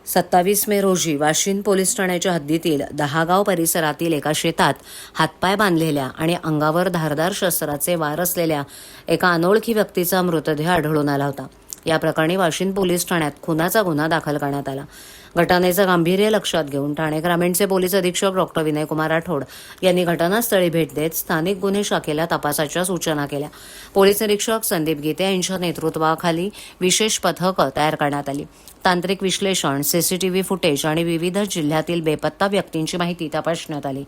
27 मे रोजी वाशिम पोलीस ठाण्याच्या हद्दीतील दहागाव परिसरातील एका शेतात हातपाय बांधलेल्या आणि अंगावर धारदार शस्त्राचे वार असलेल्या एका अनोळखी व्यक्तीचा मृतदेह आढळून आला होता। या प्रकरणी वाशिम पोलीस ठाण्यात खुनाचा गुन्हा दाखल करण्यात आला। घटनेचं गांभीर्य लक्षात घेऊन ठाणे ग्रामीणचे पोलीस अधीक्षक डॉ. विनयकुमार राठोड यांनी घटनास्थळी भेट देत स्थानिक गुन्हे शाखेला तपासाच्या सूचना केल्या। पोलीस निरीक्षक संदीप गीते यांच्या नेतृत्वाखाली विशेष पथकं तयार करण्यात आली। तांत्रिक विश्लेषण, सीसीटीव्ही फुटेज आणि विविध जिल्ह्यातील बेपत्ता व्यक्तींची माहिती तपासण्यात आली।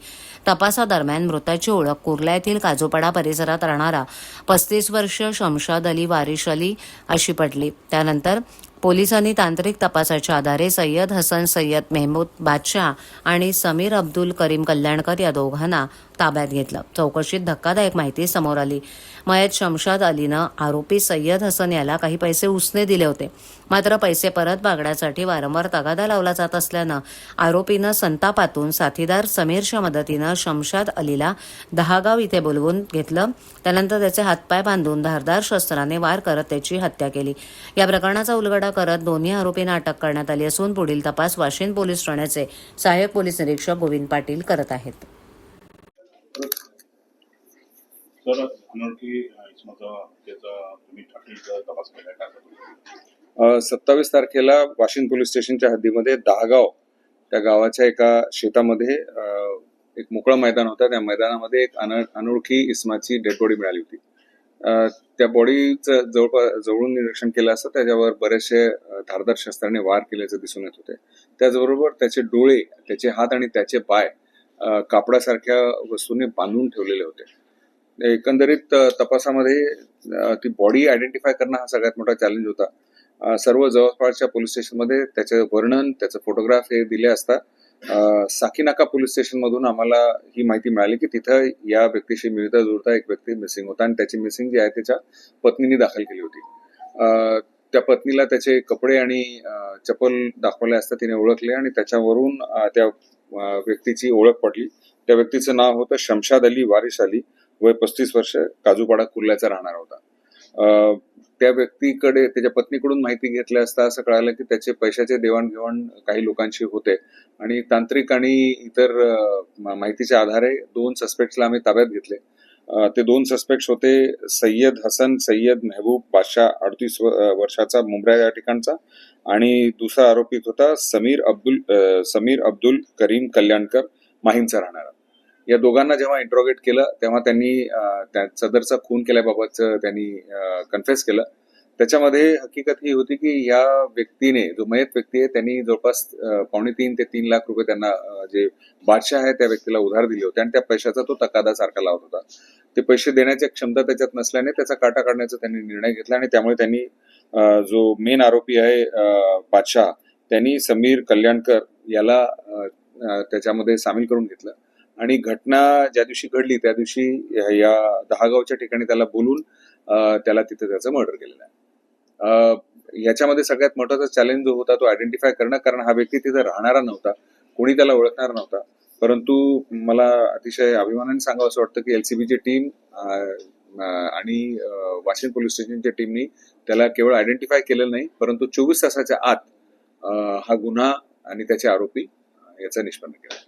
तपासादरम्यान मृताची ओळख कुर्ला येथील काजूपाडा परिसरात राहणारा 35 वर्षीय शमशाद अली वारिश अली अशी पडली। त्यानंतर पोलिसांनी तांत्रिक तपासाच्या आधारे सय्यद हसन सय्यद मेहमूद बादशाह आणि समीर अब्दुल करीम कल्याणकर या दोघांना ताब्यात घेतलं। चौकशीत धक्कादायक माहिती समोर आली। मयत शमशाद अलीनं आरोपी सय्यद हसन याला काही पैसे उसने दिले होते, मात्र पैसे परत मागण्यासाठी वारंवार तगादा लावला जात असल्यानं आरोपीनं संतापातून साथीदार समीरच्या मदतीनं शमशाद अलीला दहागाव इथे बोलवून घेतलं। त्यानंतर त्याचे हातपाय बांधून धारदार शस्त्राने वार करत त्याची हत्या केली। या प्रकरणाचा उलगडा करत दोन्ही आरोपींना अटक करण्यात आली असून पुढील तपास वाशिम पोलीस ठाण्याचे सहाय्यक पोलीस निरीक्षक गोविंद पाटील करत आहेत। सर, अनोळखी इसमाचा त्याचा तुम्ही ठाकरेचा तपास केलाय का? 27 तारखेला वाशिम पोलीस स्टेशनच्या हद्दीमध्ये दहागाव त्या गावाच्या एका शेतामध्ये एक मोकळं मैदान होतं। त्या मैदानामध्ये एक अनोळखी इसमाची डेड बॉडी मिळाली होती। त्या बॉडीचं जवळून निरीक्षण केलं असता त्याच्यावर बरेचसे धारदार शस्त्राने वार केल्याचं दिसून येत होते। त्याचबरोबर त्याचे डोळे, त्याचे हात आणि त्याचे पाय कापडासारख्या वस्तूने बांधून ठेवलेले होते। एकंदरीत तपासामध्ये ती बॉडी आयडेंटिफाय करणं हा सगळ्यात मोठा चॅलेंज होता। सर्व जवळपासच्या पोलीस स्टेशनमध्ये त्याचं वर्णन, त्याचं फोटोग्राफ हे दिले असता साकीनाका पोलीस स्टेशन मधून आम्हाला ही माहिती मिळाली की तिथं या व्यक्तीशी मिळता जुळता एक व्यक्ती मिसिंग होता आणि त्याची मिसिंग जी आहे त्याच्या पत्नीने दाखल केली होती। त्या पत्नीला त्याचे कपडे आणि चप्पल दाखवले असता तिने ओळखले आणि त्याच्यावरून त्या व्यक्तीची ओळख पडली। त्या व्यक्तीचं नाव होतं शमशाद अली वारिश अली, वय 35 वर्ष, काजूपाडा कुर्ल्याचा राहणार होता। त्या व्यक्तीकडे त्याच्या पत्नीकडून माहिती घेतल्या असता असं कळालं की त्याचे पैशाचे देवाणघेवाण काही लोकांशी होते आणि तांत्रिक आणि इतर माहितीच्या आधारे 2 सस्पेक्ट्सला आम्ही ताब्यात घेतले। ते 2 सस्पेक्ट्स होते सय्यद हसन सय्यद मेहबूब बादशाह 38 वर्षाचा, मुंब्रा या ठिकाणचा, आणि दुसरा आरोपी होता समीर अब्दुल करीम कल्याणकर, माहीमचा राहणारा। या दोघांना जेव्हा इंट्रोगेट केलं तेव्हा त्यांनी सदरचा खून केल्याबाबत त्यांनी कन्फेस केलं। त्याच्यामध्ये हकीकत ही होती की या व्यक्तीने, जो मयत व्यक्ती आहे, त्यांनी जवळपास 2.5 ते 3 लाख रुपये त्यांना, जे बादशाह आहे त्या व्यक्तीला उधार दिले होते आणि त्या पैशाचा तो तकादा सारखा लावत होता। ते पैसे देण्याची क्षमता त्याच्यात नसल्याने त्याचा काटा काढण्याचा त्यांनी निर्णय घेतला आणि त्यामुळे त्यांनी जो मेन आरोपी आहे बादशाह, त्यांनी समीर कल्याणकर याला त्याच्यामध्ये सामील करून घेतलं आणि घटना ज्या दिवशी घडली त्या दिवशी या दहागावच्या ठिकाणी त्याला बोलून त्याला तिथे त्याचं मर्डर केलेलं आहे। याच्यामध्ये सगळ्यात मोठा चॅलेंज जो होता तो आयडेंटिफाय करणं, कारण हा व्यक्ती तिथे राहणारा नव्हता, कोणी त्याला ओळखणार नव्हता। परंतु मला अतिशय अभिमानाने सांगावं असं वाटतं की LCBची टीम आणि वाशिम पोलीस स्टेशनच्या टीमनी त्याला केवळ आयडेंटिफाय केलेलं नाही, परंतु 24 तासाच्या आत हा गुन्हा आणि त्याचे आरोपी याचा निष्पन्न केला।